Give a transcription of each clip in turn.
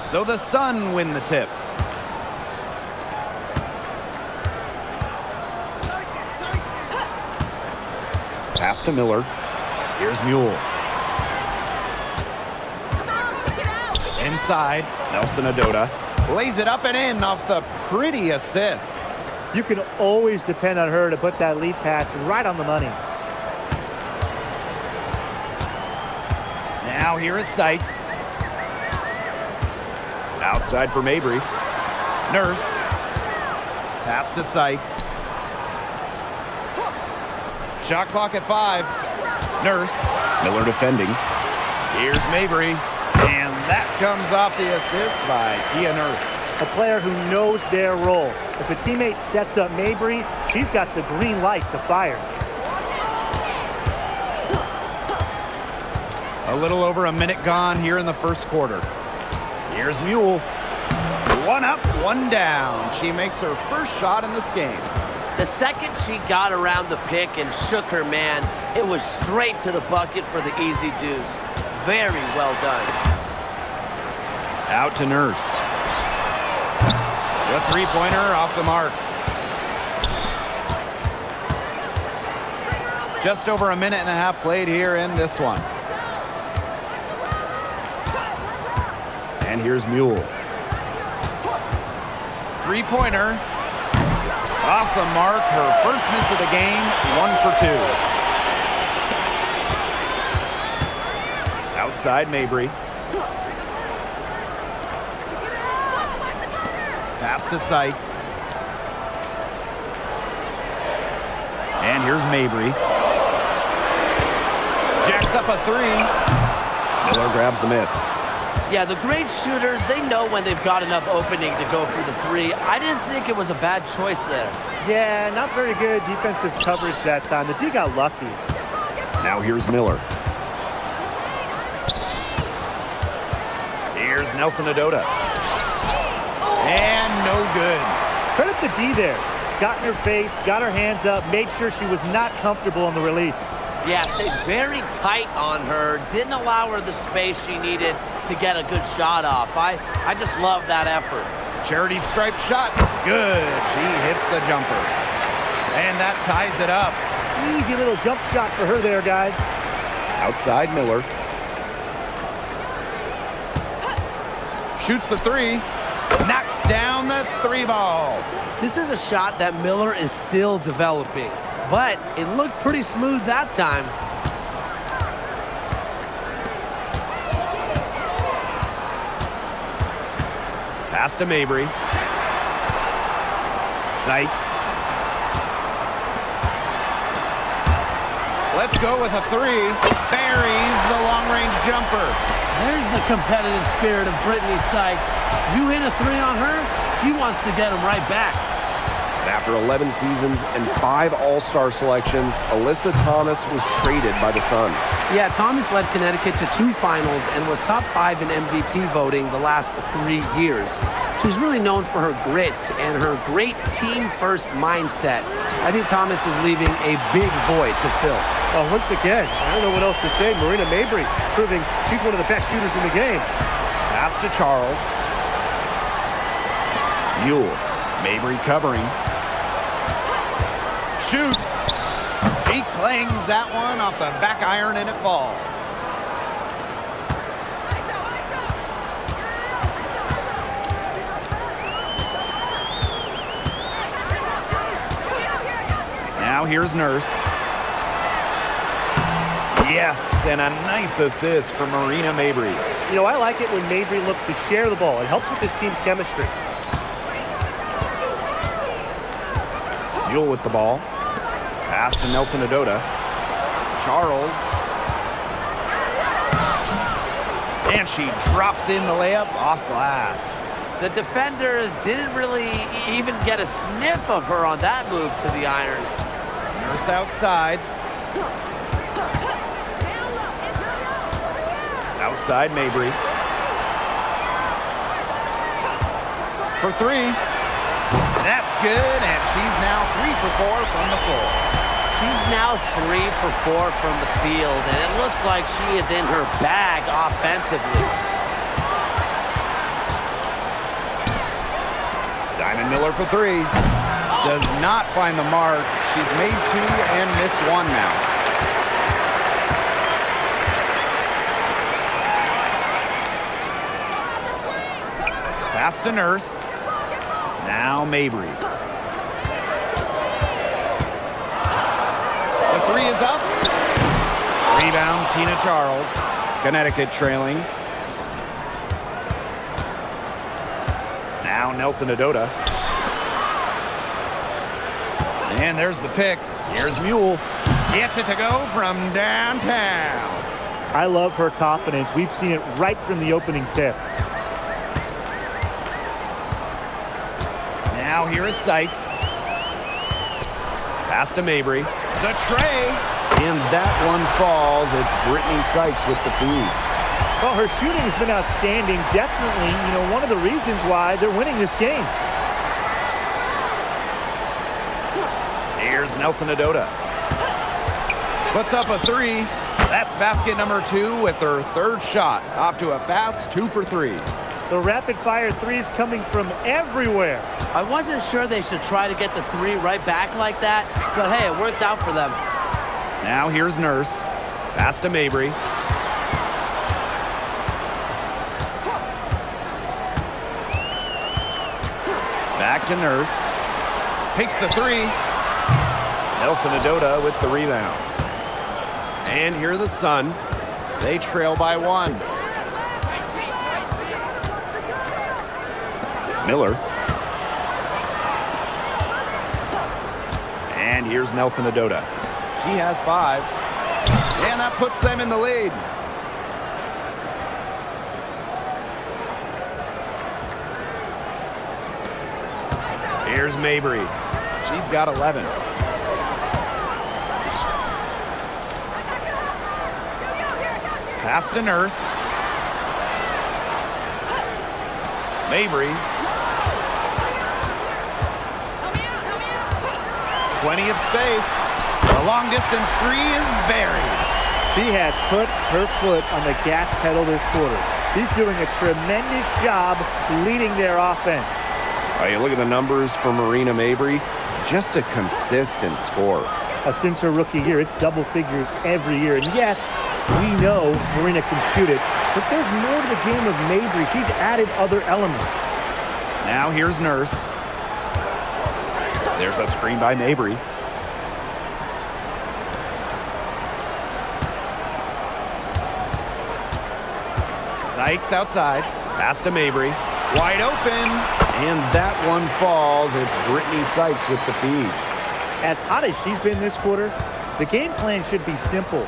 So the Sun win the tip. Pass to Miller. Here's Mule. Inside, Nelson Adota lays it up and in off the pretty assist. You can always depend on her to put that lead pass right on the money. Now here is Sykes. Outside for Mabry. Nurse. Pass to Sykes. Shot clock at 5. Nurse. Miller defending. Here's Mabry. And that comes off the assist by Kia Nurse. A player who knows their role. If a teammate sets up Mabry, she's got the green light to fire. A little over a minute gone here in the first quarter. Here's Mule. One up, one down. She makes her first shot in this game. The second she got around the pick and shook her man, it was straight to the bucket for the easy deuce. Very well done. Out to Nurse. The three-pointer off the mark. Just over a minute and a half played here in this one. And here's Mule. Three-pointer. Off the mark. Her first miss of the game. 1 for 2. Outside Mabry. Pass to Sykes. And here's Mabry. Jacks up a 3. Miller grabs the miss. Yeah, the great shooters, they know when they've got enough opening to go for the 3. I didn't think it was a bad choice there. Yeah, not very good defensive coverage that time. The D got lucky. Now here's Miller. Here's Nelson Adota. And no good. Credit the D there. Got in her face, got her hands up, made sure she was not comfortable on the release. Yeah, stayed very tight on her. Didn't allow her the space she needed to get a good shot off. I just love that effort. Charity stripe shot. Good. She hits the jumper. And that ties it up. Easy little jump shot for her there, guys. Outside Miller. Shoots the 3. Knocks down the 3 ball. This is a shot that Miller is still developing, but it looked pretty smooth that time. Pass to Mabry. Sykes. Let's go with a 3. Buries the long-range jumper. There's the competitive spirit of Brittany Sykes. You hit a 3 on her, she wants to get them right back. After 11 seasons and 5 All-Star selections, Alyssa Thomas was traded by the Sun. Yeah, Thomas led Connecticut to 2 finals and was top 5 in MVP voting the last 3 years. She's really known for her grit and her great team-first mindset. I think Thomas is leaving a big void to fill. Once again, I don't know what else to say. Marina Mabry proving she's one of the best shooters in the game. Pass to Charles. Mule. Mabry covering. Shoots. He clangs that one off the back iron and it falls. Now here's Nurse. Yes, and a nice assist from Marina Mabry. You know, I like it when Mabry looks to share the ball. It helps with this team's chemistry. Mule with the ball. Pass to Nelson Adota. Charles. And she drops in the layup off glass. The defenders didn't really even get a sniff of her on that move to the iron. Nurse outside. Outside Mabry. For 3. That's good, and she's now 3 for 4 from the floor. She's now 3 for 4 from the field, and it looks like she is in her bag offensively. Simon Miller for three. Does not find the mark. She's made two and missed one now. Pass to Nurse. Now Mabry. The three is up. Rebound, Tina Charles. Connecticut trailing. Now Nelson Adota. And there's the pick. Here's Mule. Gets it to go from downtown. I love her confidence. We've seen it right from the opening tip. Now here is Sykes. Pass to Mabry. The tray. And that one falls. It's Brittany Sykes with the feed. Well, her shooting has been outstanding. Definitely, one of the reasons why they're winning this game. Here's Nelson Adota. Puts up a three. That's basket number 2 with her third shot. Off to a fast 2 for 3. The rapid-fire threes coming from everywhere. I wasn't sure they should try to get the three right back like that, but hey, it worked out for them. Now here's Nurse. Pass to Mabry. Back to Nurse. Takes the three. Nelson Adota with the rebound. And here are the Sun. They trail by 1. Miller. And here's Nelson Adota. He has 5. And that puts them in the lead. Here's Mabry. She's got 11. Pass to Nurse. Mabry. Plenty of space. The long distance three is buried. She has put her foot on the gas pedal this quarter. She's doing a tremendous job leading their offense. You look at the numbers for Marina Mabry, just a consistent score. Since her rookie year, it's double figures every year. And yes, we know Marina can shoot it, but there's more to the game of Mabry. She's added other elements. Now here's Nurse. There's a screen by Mabry. Sykes outside. Pass to Mabry. Wide open. And that one falls. It's Brittany Sykes with the feed. As hot as she's been this quarter, the game plan should be simple.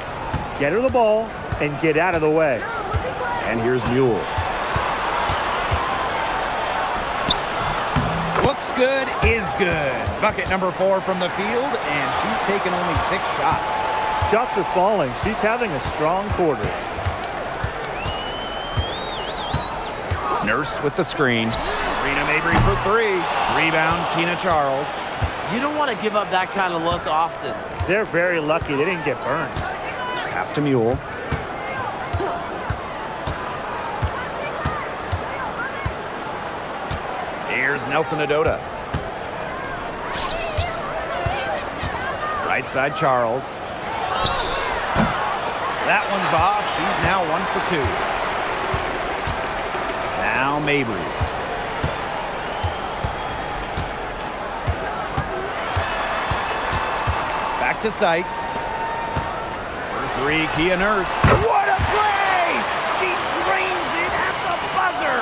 Get her the ball and get out of the way. And here's Mule. Looks good, is good. Bucket number 4 from the field, and she's taken only 6 shots. Shots are falling. She's having a strong quarter. Nurse with the screen. Marina Mabry for 3. Rebound, Tina Charles. You don't want to give up that kind of look often. They're very lucky they didn't get burned. Pass to Mule. Here's Nelson Adota. Right side Charles. That one's off. She's now 1 for 2. Now Mabry. Back to Sykes. For 3, Kia Nurse. What a play! She drains it at the buzzer.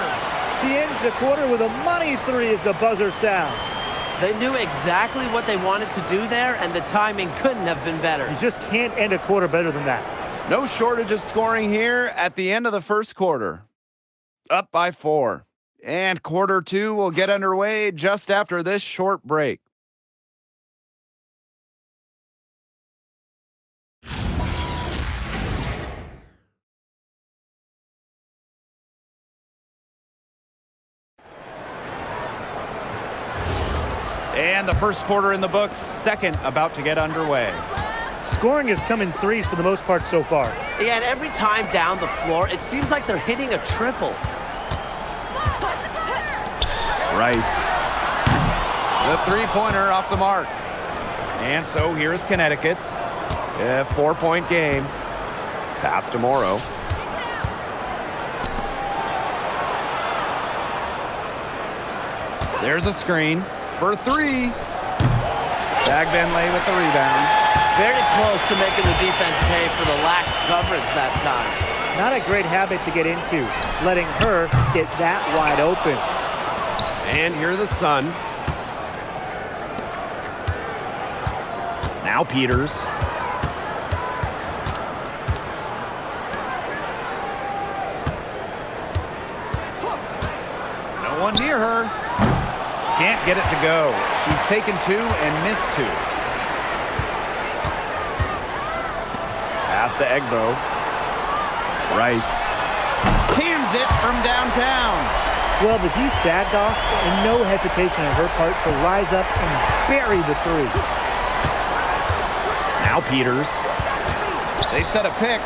She ends the quarter with a money 3 as the buzzer sounds. They knew exactly what they wanted to do there, and the timing couldn't have been better. You just can't end a quarter better than that. No shortage of scoring here at the end of the first quarter. Up by 4. And quarter 2 will get underway just after this short break. And the first quarter in the books, second about to get underway. Scoring has come in 3s for the most part so far. Yeah, and every time down the floor, it seems like they're hitting a triple. Rice. The three-pointer off the mark. And so here's Connecticut. A 4-point game. Pass to Morrow. There's a screen for three. Benley with the rebound. Very close to making the defense pay for the lax coverage that time. Not a great habit to get into, letting her get that wide open. And here the Sun. Now Peters. No one near her. Can't get it to go. She's taken two and missed two. Pass to Egbo. Rice. Cans it from downtown. Well, the D sagged off, and no hesitation on her part to rise up and bury the three. Now Peters. They set a pick.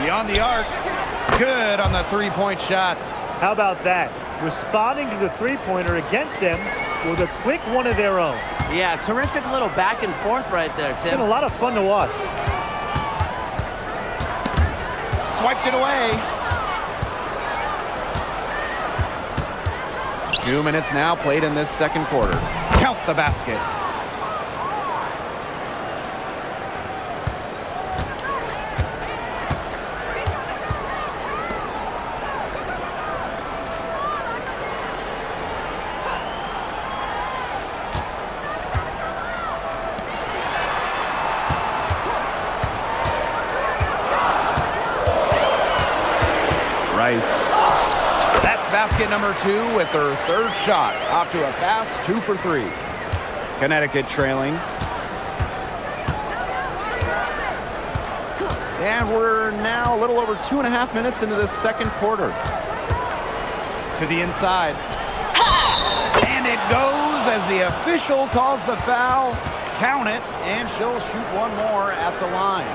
Beyond the arc. Good on the three-point shot. How about that? Responding to the three-pointer against them with a quick one of their own. Yeah, terrific little back and forth right there, Tim. It's been a lot of fun to watch. Swiped it away. 2 minutes now played in this second quarter. Count the basket. Rice. That's basket number 2 with her third shot. Off to a fast 2 for 3. Connecticut trailing. And we're now a little over 2.5 minutes into this second quarter. To the inside. And it goes as the official calls the foul. Count it, and she'll shoot one more at the line.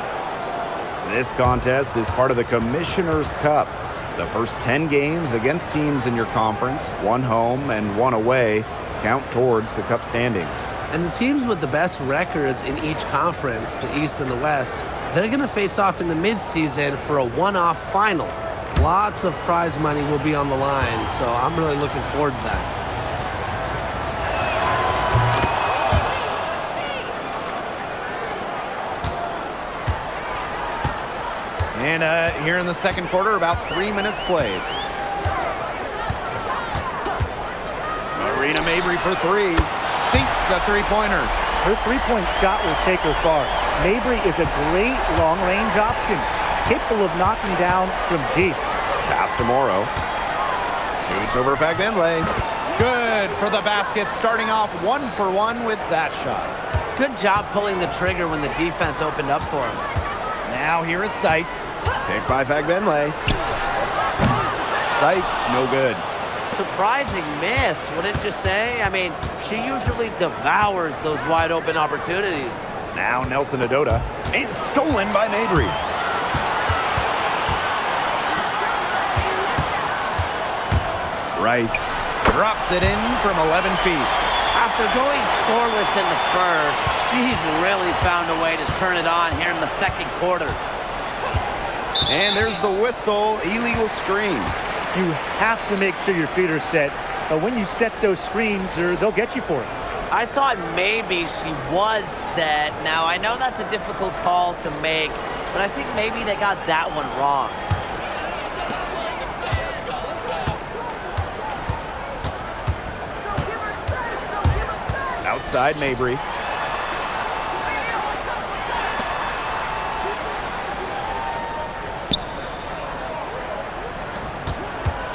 This contest is part of the Commissioner's Cup. The first 10 games against teams in your conference, 1 home and 1 away, count towards the Cup standings. And the teams with the best records in each conference, the East and the West, they're going to face off in the midseason for a one-off final. Lots of prize money will be on the line, so I'm really looking forward to that. And here in the second quarter, about 3 minutes played. Marina Mabry for 3. Sinks the three-pointer. Her three-point shot will take her far. Mabry is a great long-range option, capable of knocking down from deep. Pass to Morrow. Shoots over Benley. Good for the basket, starting off 1 for 1 with that shot. Good job pulling the trigger when the defense opened up for him. Now here is Sykes. Picked by Benley. Sykes, no good. Surprising miss, wouldn't you say? I mean, she usually devours those wide open opportunities. Now Nelson Adota. And stolen by Mabry. Rice drops it in from 11 feet. After going scoreless in the first, she's really found a way to turn it on here in the second quarter. And there's the whistle, illegal screen. You have to make sure your feet are set. But when you set those screens, they'll get you for it. I thought maybe she was set. Now, I know that's a difficult call to make, but I think maybe they got that one wrong. Outside Mabry.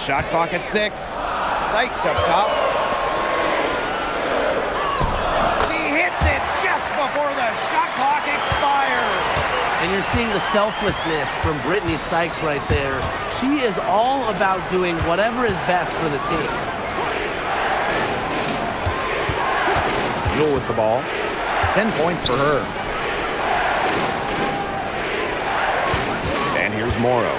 Shot clock at 6. Sykes up top. She hits it just before the shot clock expires. And you're seeing the selflessness from Brittany Sykes right there. She is all about doing whatever is best for the team. Mule with the ball. 10 points for her. And here's Morrow.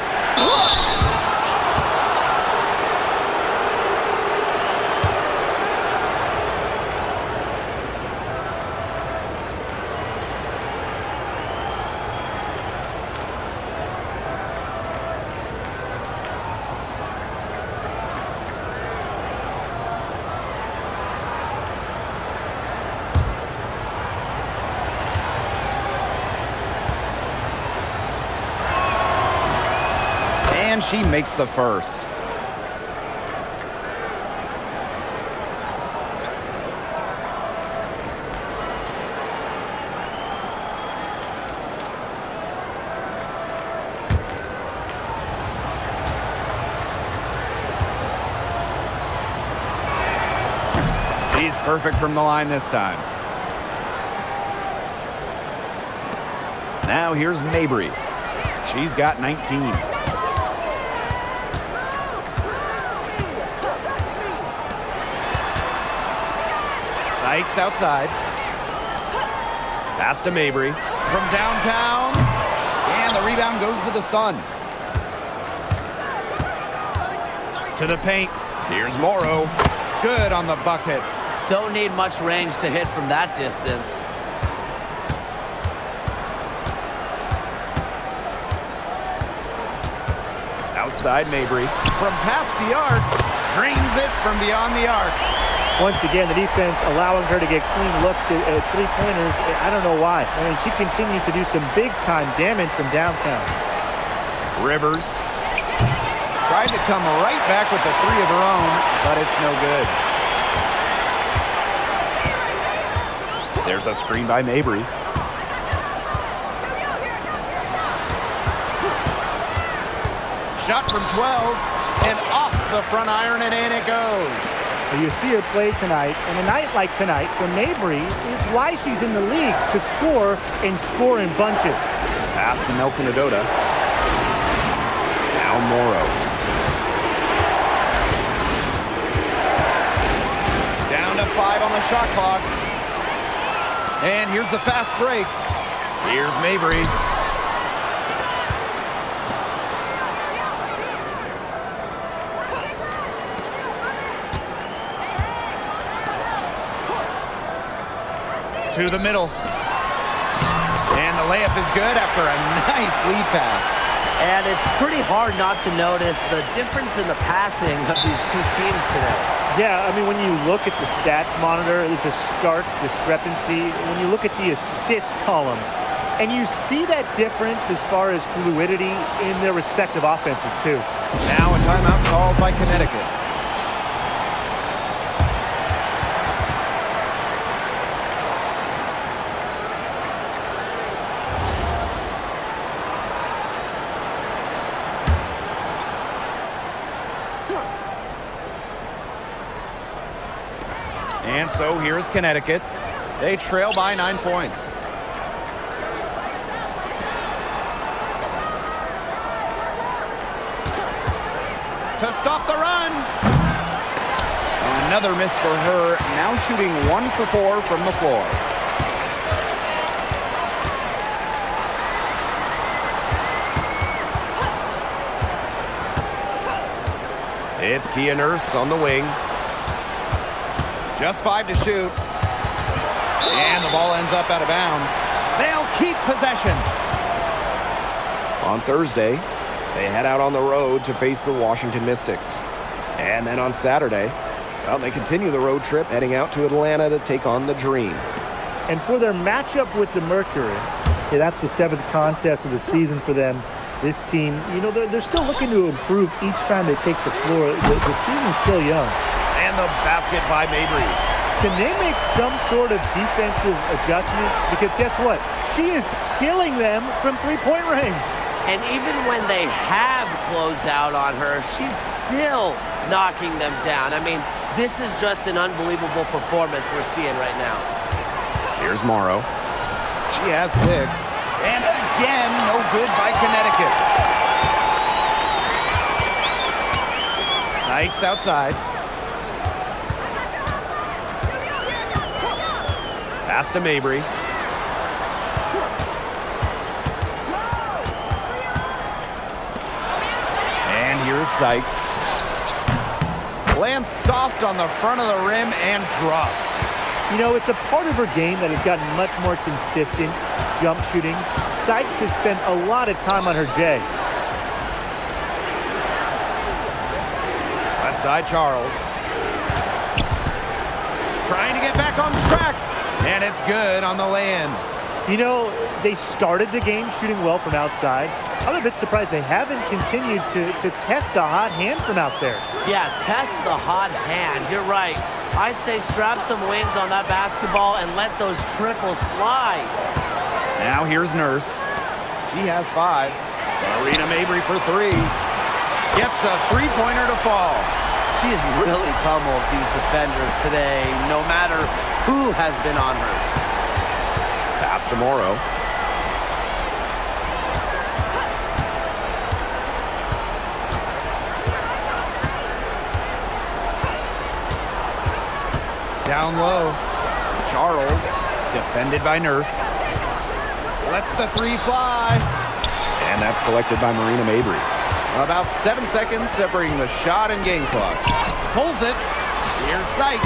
And she makes the first. He's perfect from the line this time. Now here's Mabry. She's got 19. Sykes outside. Pass to Mabry. From downtown. And the rebound goes to the Sun. To the paint. Here's Morrow. Good on the bucket. Don't need much range to hit from that distance. Outside Mabry. From past the arc. Drains it from beyond the arc. Once again, the defense allowing her to get clean looks at three-pointers. I don't know why. I mean, she continued to do some big-time damage from downtown. Rivers tried to come right back with the three of her own, but it's no good. There's a screen by Mabry. Shot from 12, and off the front iron, and in it goes. You see her play tonight, and a night like tonight for Mabry, it's why she's in the league, to score and score in bunches. Pass to Nelson Adota. Now Morrow. Down to 5 on the shot clock. And here's the fast break. Here's Mabry. To the middle. And the layup is good after a nice lead pass. And it's pretty hard not to notice the difference in the passing of these two teams today. Yeah, I mean, when you look at the stats monitor, it's a stark discrepancy. When you look at the assist column, and you see that difference as far as fluidity in their respective offenses, too. Now a timeout called by Connecticut. And so here's Connecticut. They trail by 9 points. To stop the run. Another miss for her. Now shooting 1 for 4 from the floor. It's Kia Nurse on the wing. Just 5 to shoot. And the ball ends up out of bounds. They'll keep possession. On Thursday, they head out on the road to face the Washington Mystics. And then on Saturday, well, they continue the road trip heading out to Atlanta to take on the Dream. And for their matchup with the Mercury, that's the 7th contest of the season for them. This team, you know, they're still looking to improve each time they take the floor. The season's still young. And the basket by Mabry. Can they make some sort of defensive adjustment? Because guess what? She is killing them from three-point range. And even when they have closed out on her, she's still knocking them down. I mean, this is just an unbelievable performance we're seeing right now. Here's Morrow. She has 6. And again, no good by Connecticut. Sykes outside. Pass to Mabry. Sykes. Lands soft on the front of the rim and drops. You know, it's a part of her game that has gotten much more consistent jump shooting. Sykes has spent a lot of time on her J. Left side, Charles. Trying to get back on track. And it's good on the land. You know, they started the game shooting well from outside. I'm a bit surprised they haven't continued to test the hot hand from out there. Yeah, test the hot hand. You're right. I say strap some wings on that basketball and let those triples fly. Now here's Nurse. She has 5. Marina Mabry for 3. Gets a three-pointer to fall. She has really pummeled these defenders today, no matter who has been on her. Pass to Morrow. Down low. Charles, defended by Nurse. Lets the 3 fly. And that's collected by Marina Mabry. About 7 seconds separating the shot and game clock. Pulls it. Here's Sykes.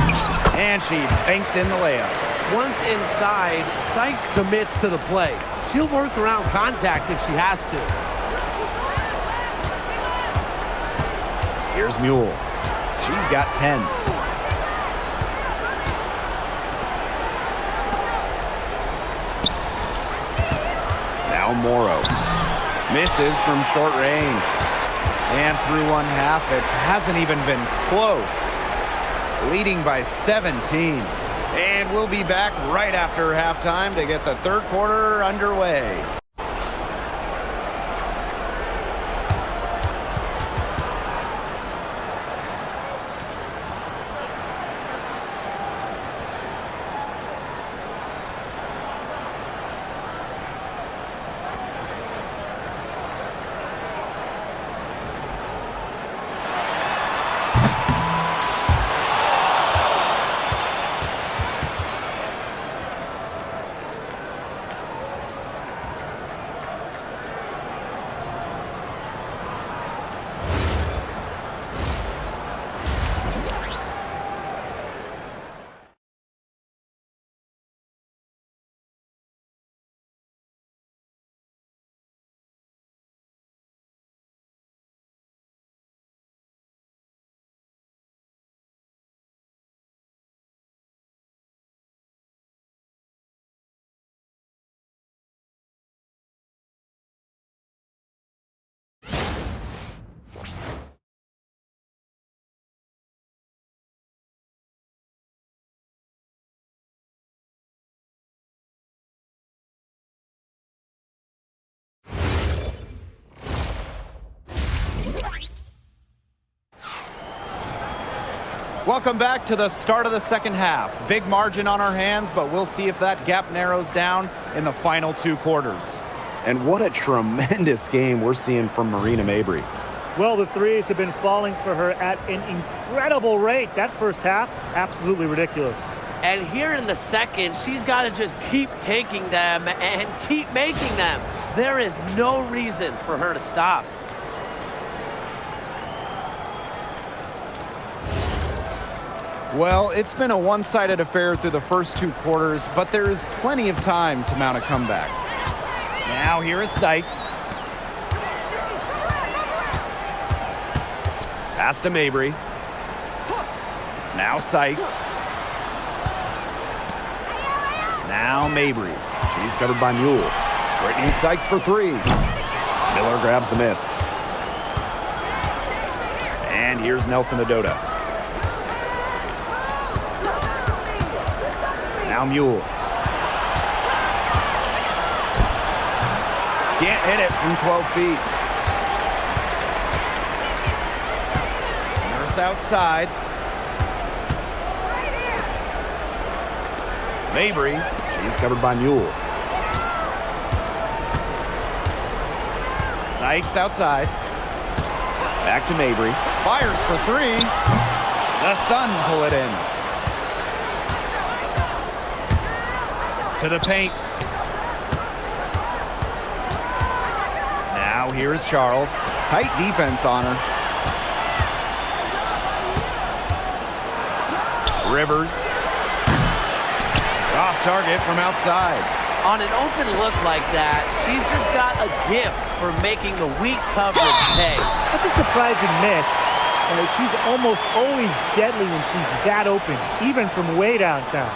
And she banks in the layup. Once inside, Sykes commits to the play. She'll work around contact if she has to. Here's Mule. She's got 10. Now Morrow. Misses from short range. And through one half, it hasn't even been close. Leading by 17. And we'll be back right after halftime to get the third quarter underway. Welcome back to the start of the second half. Big margin on our hands, but we'll see if that gap narrows down in the final 2 quarters. And what a tremendous game we're seeing from Marina Mabry. Well, the threes have been falling for her at an incredible rate. That first half, absolutely ridiculous. And here in the second, she's got to just keep taking them and keep making them. There is no reason for her to stop. Well, it's been a one-sided affair through the first 2 quarters, but there is plenty of time to mount a comeback. Now here is Sykes. Pass to Mabry. Now Sykes. Now Mabry. She's covered by Mule. Brittany Sykes for 3. Miller grabs the miss. And here's Nelson Adota. Now Mule. Can't hit it from 12 feet. Nurse outside. Mabry. She's covered by Mule. Sykes outside. Back to Mabry. Fires for 3. The Sun pull it in. To the paint. Now here's Charles. Tight defense on her. Rivers. Off target from outside. On an open look like that, she's just got a gift for making the weak coverage pay. That's a surprising miss. She's almost always deadly when she's that open, even from way downtown.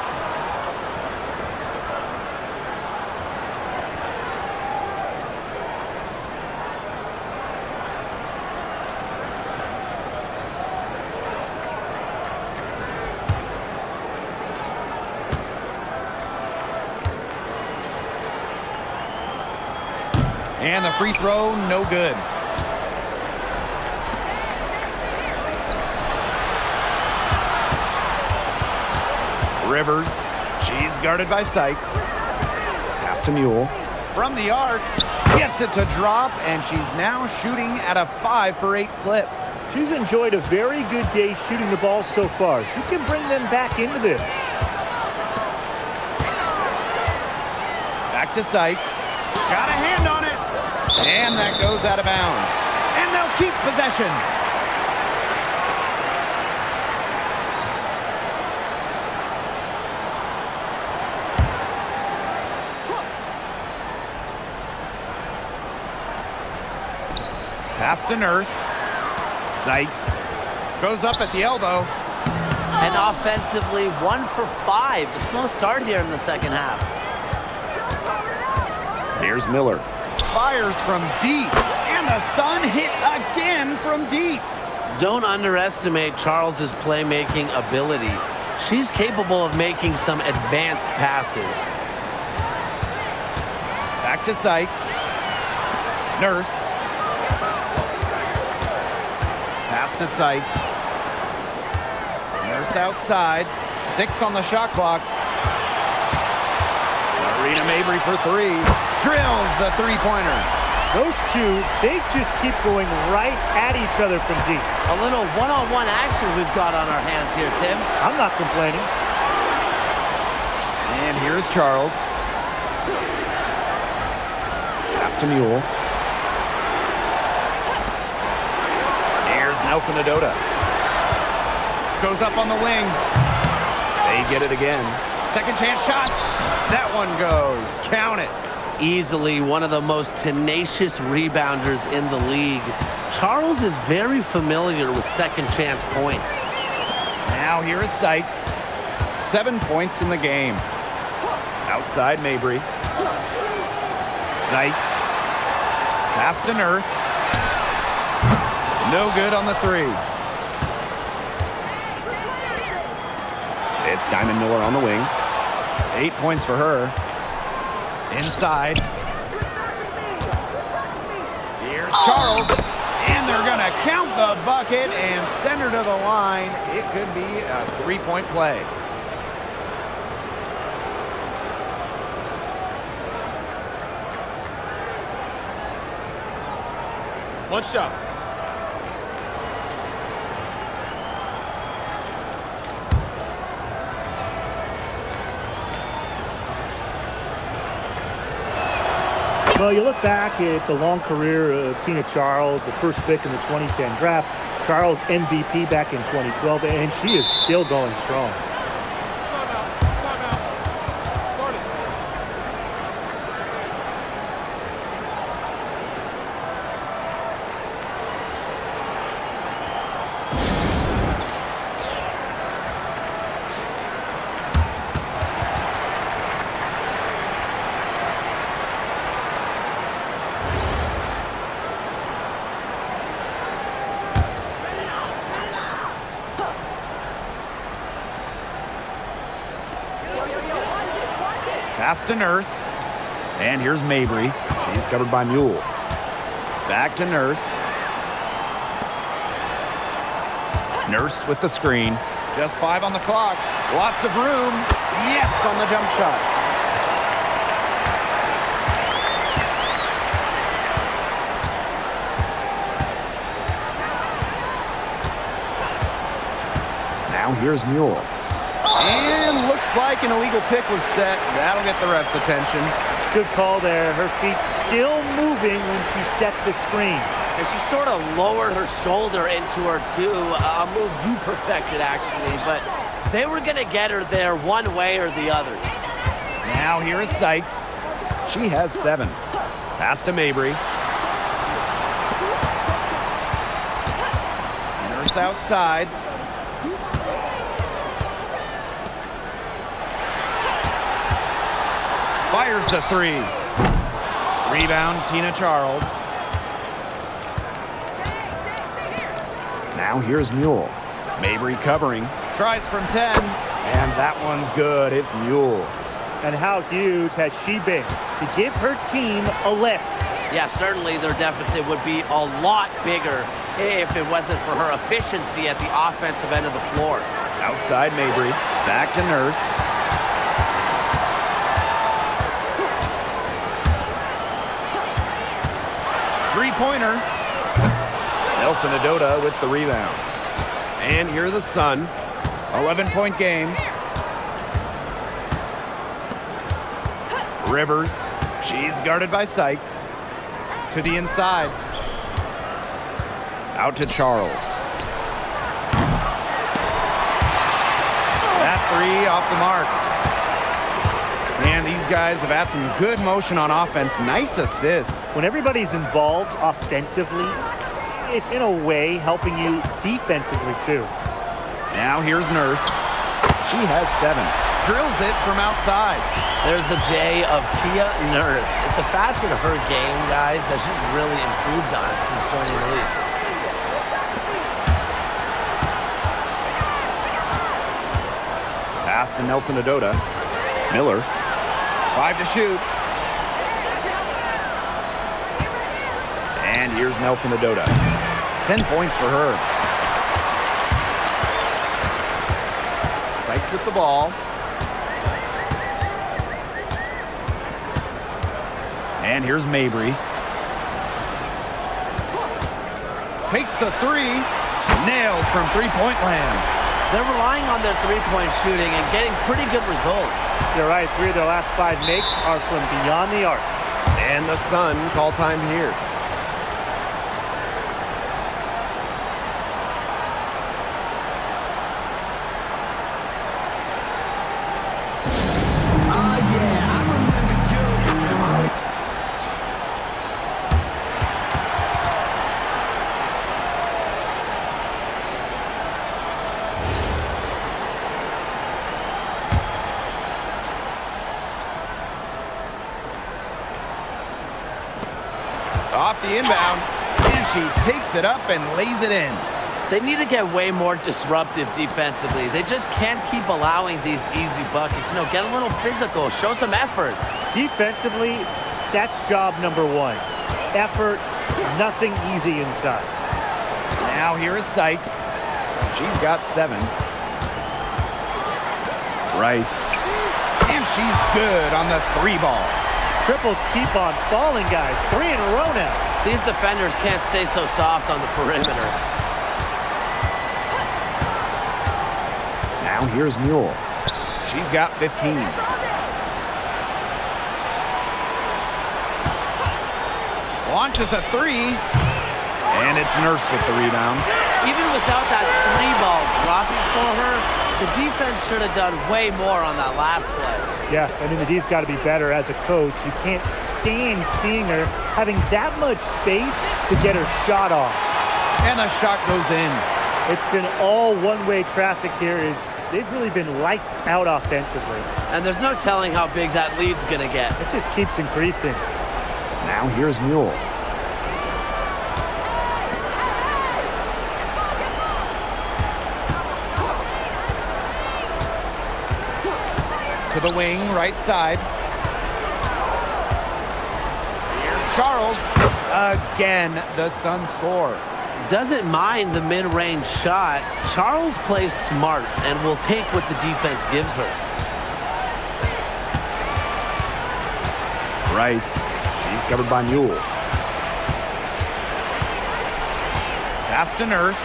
And the free throw, no good. Rivers, she's guarded by Sykes. Pass to Mule. From the arc, gets it to drop, and she's now shooting at a 5 for 8 clip. She's enjoyed a very good day shooting the ball so far. She can bring them back into this. Back to Sykes. Got a hand on it. And that goes out of bounds. And they'll keep possession. Pass to Nurse. Sykes goes up at the elbow. And offensively, 1 for 5. A slow start here in the second half. Here's Miller. Fires from deep. And the Sun hit again from deep. Don't underestimate Charles's playmaking ability. She's capable of making some advanced passes. Back to Sykes. Nurse. Pass to Sykes. Nurse outside. 6 on the shot clock. Marina Mabry for 3. Drills the three-pointer. Those two, they just keep going right at each other from deep. A little one-on-one action we've got on our hands here, Tim. I'm not complaining. And here's Charles. Pass to Mule. There's Nelson Adota. Goes up on the wing. They get it again. Second chance shot. That one goes. Count it. Easily one of the most tenacious rebounders in the league. Charles is very familiar with second chance points. Now here is Sykes. 7 points in the game. Outside Mabry. Sykes. Pass to Nurse. No good on the 3. It's Diamond Miller on the wing. 8 points for her. Inside. Here's Charles. And they're going to count the bucket and send her to the line. It could be a 3-point play. One shot. Well, you look back at the long career of Tina Charles, the first pick in the 2010 draft, Charles MVP back in 2012, and she is still going strong. Timeout. Timeout. Start it. Pass to Nurse. And here's Mabry. She's covered by Mule. Back to Nurse. Nurse with the screen. Just 5 on the clock. Lots of room. Yes on the jump shot. Now here's Mule. And looks like an illegal pick was set. That'll get the ref's attention. Good call there. Her feet still moving when she set the screen. And she sort of lowered her shoulder into her, too. A move you perfected, actually. But They were going to get her there one way or the other. Now here is Sykes. She has 7. Pass to Mabry. Nurse outside. Fires the 3. Rebound, Tina Charles. Now here's Mule. Mabry covering. Tries from 10. And that one's good. It's Mule. And how huge has she been to give her team a lift? Yeah, certainly their deficit would be a lot bigger if it wasn't for her efficiency at the offensive end of the floor. Outside Mabry. Back to Nurse. Three-pointer. Nelson Adota with the rebound. And here are the Sun. 11-point game. Rivers. She's guarded by Sykes. To the inside. Out to Charles. That 3 off the mark. And these guys have had some good motion on offense. Nice assists. When everybody's involved offensively, it's in a way helping you defensively too. Now here's Nurse. She has 7. Drills it from outside. There's the J of Kia Nurse. It's a facet of her game, guys, that she's really improved on since joining the league. Pass to Nelson Adota. Miller. 5 to shoot. And here's Nelson Adota. 10 points for her. Sykes with the ball. And here's Mabry. Takes the 3. Nailed from three-point land. They're relying on their three-point shooting and getting pretty good results. You're right, 3 of their last 5 makes are from beyond the arc. And the Sun call time here. Off the inbound, and she takes it up and lays it in. They need to get way more disruptive defensively. They just can't keep allowing these easy buckets. You know, get a little physical, show some effort. Defensively, that's job number 1. Effort, nothing easy inside. Now here is Sykes. She's got 7. Rice. And she's good on the 3 ball. Triples keep on falling, guys. 3 in a row now. These defenders can't stay so soft on the perimeter. Now here's Mule. She's got 15. Launches a 3. And it's Nurse with the rebound. Even without that 3 ball dropping for her, the defense should have done way more on that last play. Yeah, I mean, the D's got to be better as a coach. You can't stand seeing her having that much space to get her shot off. And the shot goes in. It's been all one-way traffic here. They've really been lights out offensively. And there's no telling how big that lead's going to get. It just keeps increasing. Now here's Mule. To the wing, right side. Here's Charles. Again, the Sun score. Doesn't mind the mid-range shot. Charles plays smart and will take what the defense gives her. Rice. She's covered by Mule. Pass to Nurse.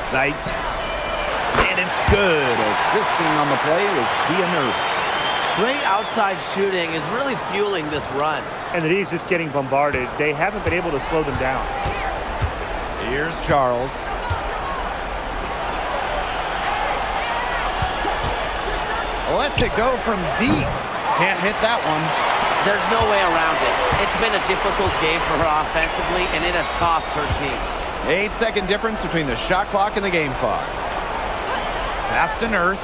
Sykes. And it's good. Assisting on the play was Kia Nurse. Great outside shooting is really fueling this run. And the D's just getting bombarded. They haven't been able to slow them down. Here's Charles. Lets it go from deep. Can't hit that one. There's no way around it. It's been a difficult game for her offensively, and it has cost her team. 8-second difference between the shot clock and the game clock. Pass to Nurse.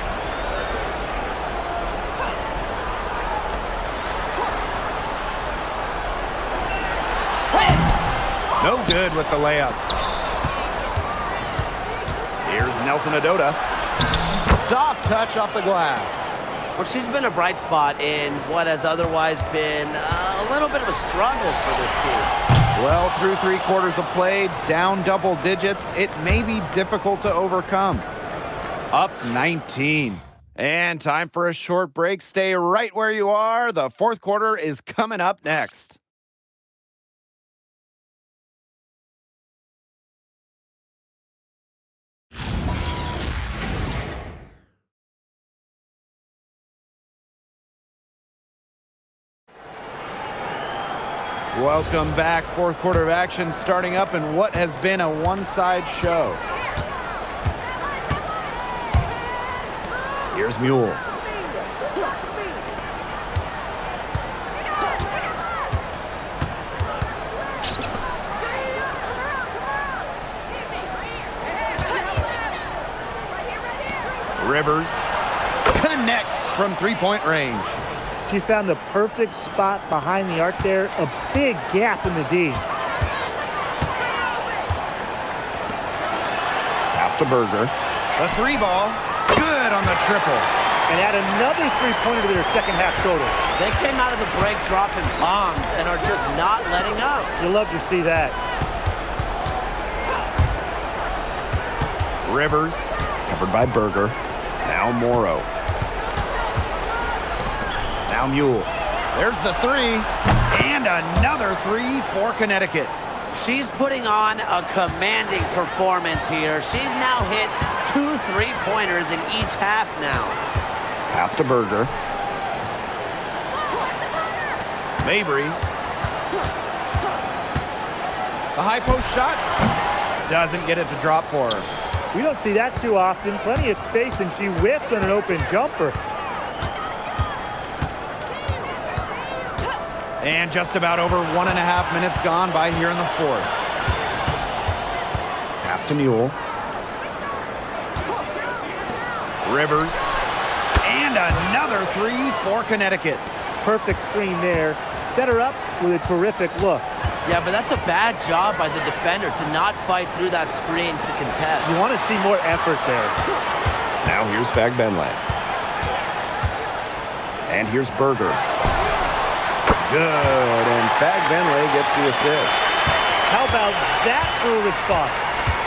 No good with the layup. Here's Nelson Adota. Soft touch off the glass. Well, she's been a bright spot in what has otherwise been a little bit of a struggle for this team. Well, through 3 quarters of play, down double digits, it may be difficult to overcome. Up 19. And time for a short break. Stay right where you are. The fourth quarter is coming up next. Welcome back. Fourth quarter of action starting up in what has been a one-side show. Here's Mule. Rivers connects from three-point range. She found the perfect spot behind the arc there, a big gap in the D. Pass to Berger. The 3 ball, good on the triple. And add another three-pointer to their second half total. They came out of the break dropping bombs and are just not letting up. You'll love to see that. Rivers, covered by Berger. Now Morrow. Now Mule. There's the 3. And another 3 for Connecticut. She's putting on a commanding performance here. She's now hit 2 3-pointers in each half now. Pass to Berger. Mabry. The high post shot. Doesn't get it to drop for her. We don't see that too often. Plenty of space, and she whiffs on an open jumper. And just about over 1.5 minutes gone by here in the fourth. Pass to Mule. Rivers. And another 3 for Connecticut. Perfect screen there. Set her up with a terrific look. Yeah, but that's a bad job by the defender to not fight through that screen to contest. You want to see more effort there. Now here's Fagbenle. And here's Berger. Good, and Fagbenle gets the assist. How about that for a response?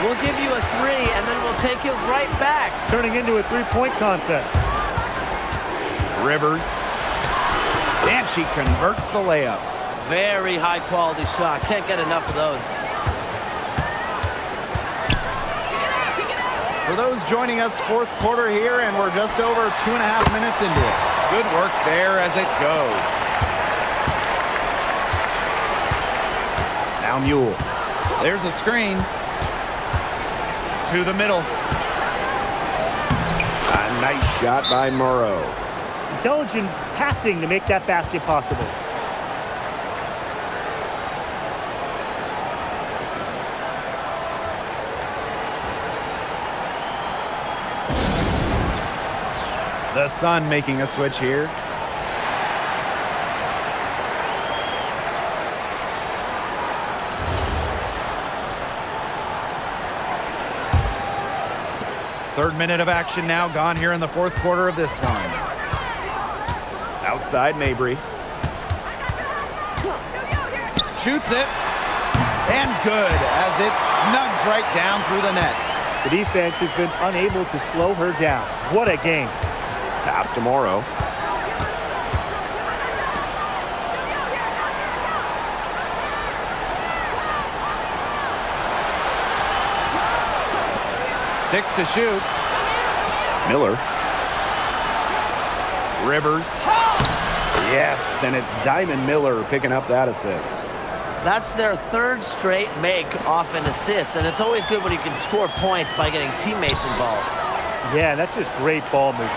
We'll give you a 3, and then we'll take it right back. Turning into a three-point contest. Rivers. And she converts the layup. Very high-quality shot. Can't get enough of those. For those joining us, fourth quarter here, and we're just over 2.5 minutes into it. Good work there as it goes. Now Mule. There's a screen. To the middle. A nice shot by Morrow. Intelligent passing to make that basket possible. The Sun making a switch here. Third minute of action now gone here in the fourth quarter of this one. Outside Mabry. Shoots it. And good as it snugs right down through the net. The defense has been unable to slow her down. What a game. Pass to Morrow. Six to shoot. Miller. Rivers. Yes, and it's Diamond Miller picking up that assist. That's their 3rd straight make off an assist, and it's always good when you can score points by getting teammates involved. Yeah, that's just great ball movement.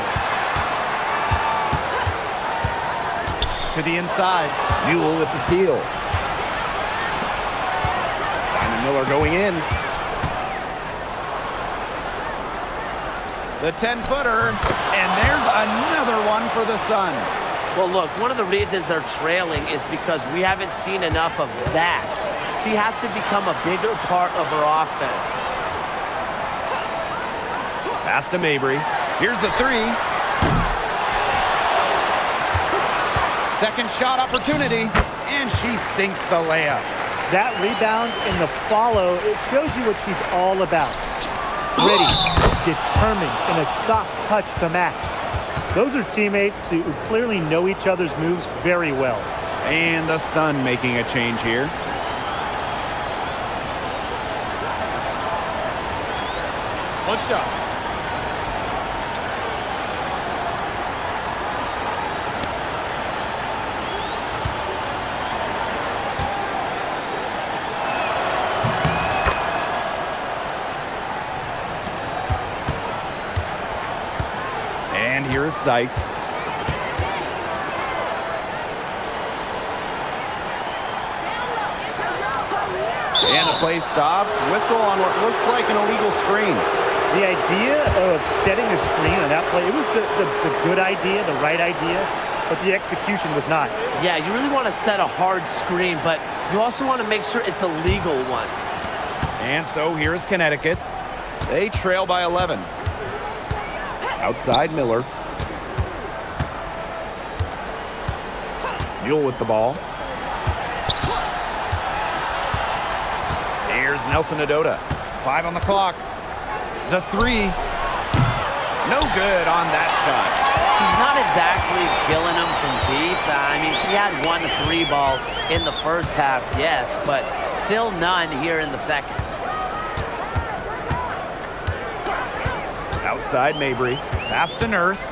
To the inside. Mule with the steal. Diamond Miller going in. The 10-footer, and there's another one for the Sun. Well, look, one of the reasons they're trailing is because we haven't seen enough of that. She has to become a bigger part of her offense. Pass to Mabry. Here's the three. Second shot opportunity, and she sinks the layup. That rebound and the follow, it shows you what she's all about. Ready, determined, and a soft touch to match. Those are teammates who clearly know each other's moves very well. And the Sun making a change here. One shot. And here is Sykes. And the play stops. Whistle on what looks like an illegal screen. The idea of setting a screen on that play, it was the good idea, the right idea, but the execution was not. Yeah, you really want to set a hard screen, but you also want to make sure it's a legal one. And so here is Connecticut. They trail by 11. Outside Miller. Mule with the ball. Here's Nelson Adota. 5 on the clock. The three. No good on that shot. She's not exactly killing them from deep. I mean, she had 1 3 ball in the first half, yes, but still none here in the second. Outside Mabry. Pass to Nurse.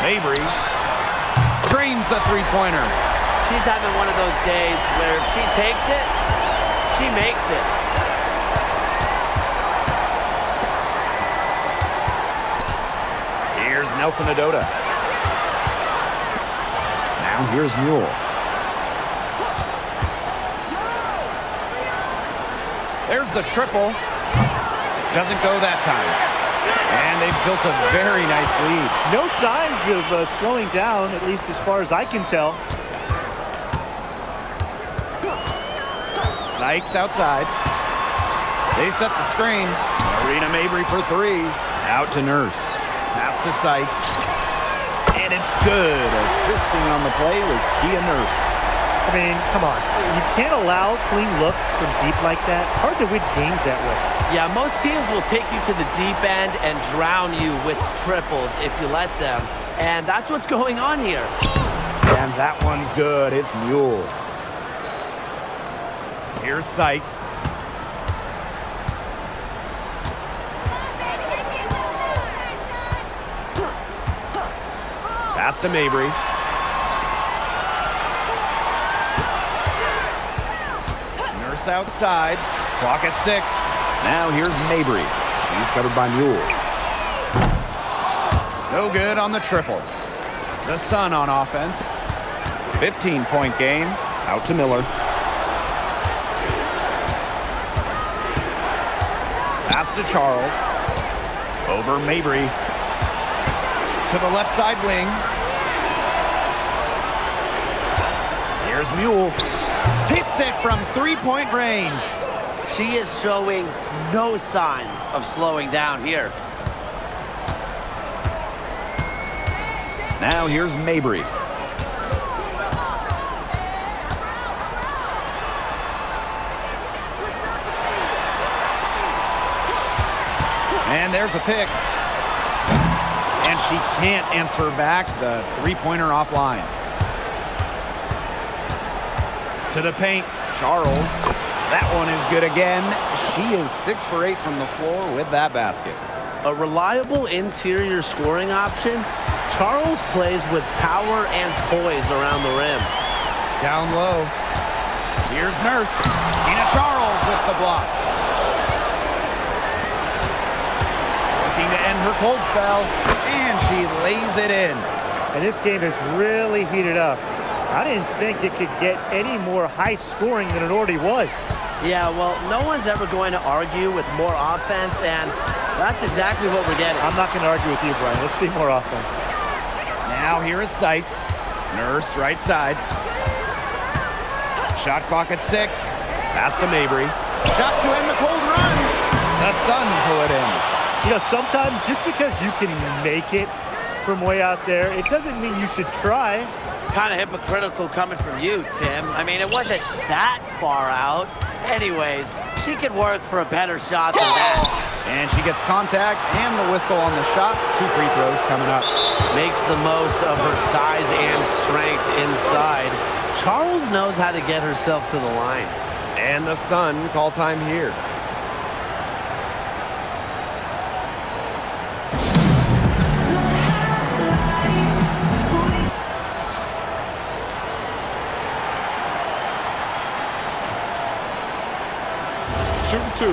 Mabry drains the three-pointer. She's having one of those days where if she takes it, she makes it. Here's Nelson Adota. Now here's Mule. There's the triple. Doesn't go that time. And they've built a very nice lead. No signs of slowing down, at least as far as I can tell. Sykes outside. They set the screen. Marina Mabry for three. Out to Nurse. Pass to Sykes. And it's good. Assisting on the play was Kia Nurse. I mean, come on. You can't allow clean looks from deep like that. Hard to win games that way. Yeah, most teams will take you to the deep end and drown you with triples if you let them. And that's what's going on here. And that one's good. It's Mule. Here's Sykes. Pass to Mabry. Nurse outside. Clock at 6. Now here's Mabry. He's covered by Mule. No good on the triple. The Sun on offense. 15-point game. Out to Miller. Pass to Charles. Over Mabry. To the left side wing. Here's Mule. Hits it from three-point range. She is showing no signs of slowing down here. Now here's Mabry. And there's a pick. And she can't answer back the three-pointer offline. To the paint, Charles. That one is good again. She is 6 for 8 from the floor with that basket. A reliable interior scoring option. Charles plays with power and poise around the rim. Down low. Here's Nurse. Tina Charles with the block. Looking to end her cold spell, and she lays it in. And this game has really heated up. I didn't think it could get any more high scoring than it already was. Yeah, well, no one's ever going to argue with more offense, and that's exactly what we're getting. I'm not going to argue with you, Brian. Let's see more offense. Now here is Sykes. Nurse right side. Shot clock at 6. Pass to Mabry. Shot to end the cold run. The Sun pull it in. You know, sometimes just because you can make it from way out there, it doesn't mean you should try. Kind of hypocritical coming from you, Tim. I mean, it wasn't that far out. Anyways, she could work for a better shot than that. And she gets contact and the whistle on the shot. 2 free throws coming up. Makes the most of her size and strength inside. Charles knows how to get herself to the line. And the Sun call time here. Shooting 2.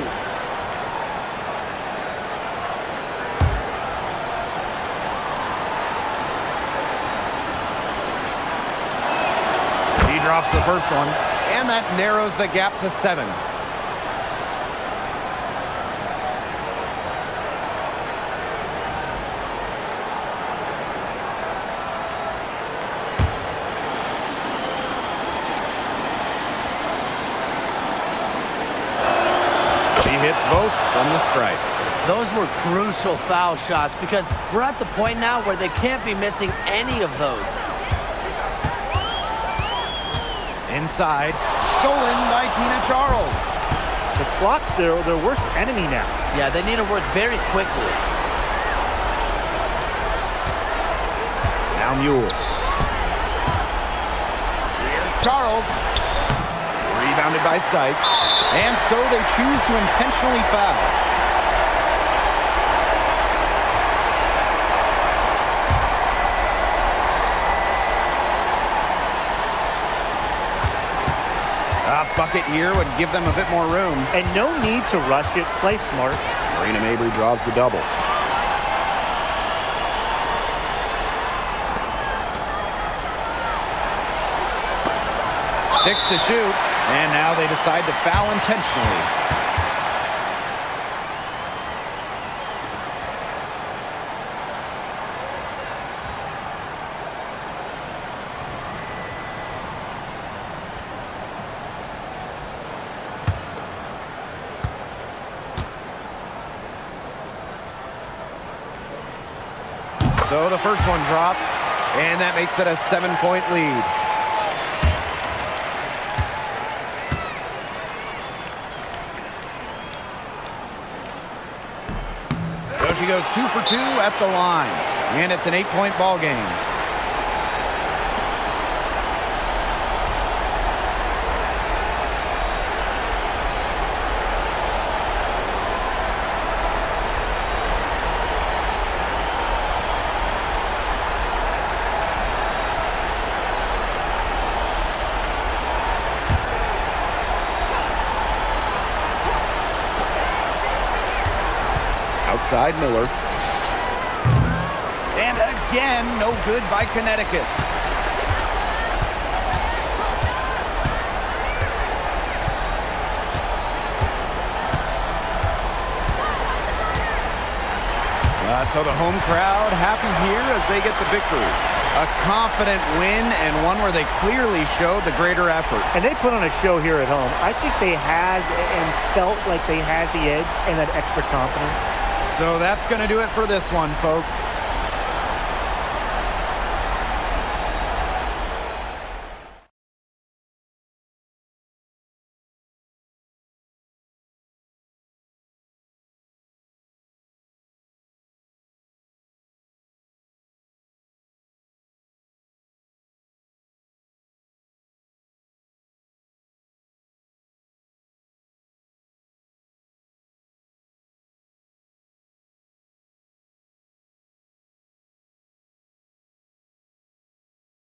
He drops the first one, and that narrows the gap to 7. Hits both from the stripe. Those were crucial foul shots because we're at the point now where they can't be missing any of those. Inside, stolen by Tina Charles. The clock's their worst enemy now. Yeah, they need to work very quickly. Now Mule. Here's Charles. Rebounded by Sykes. And so they choose to intentionally foul. A bucket here would give them a bit more room. And no need to rush it. Play smart. Marina Mabry draws the double. Six to shoot. And now they decide to foul intentionally. So the first one drops, and that makes it a 7-point lead. So she goes 2 for 2 at the line, and it's an 8-point ball game. Outside Miller. And again, no good by Connecticut. So the home crowd happy here as they get the victory. A confident win and one where they clearly showed the greater effort. And they put on a show here at home. I think they had and felt like they had the edge and that extra confidence. So that's going to do it for this one, folks.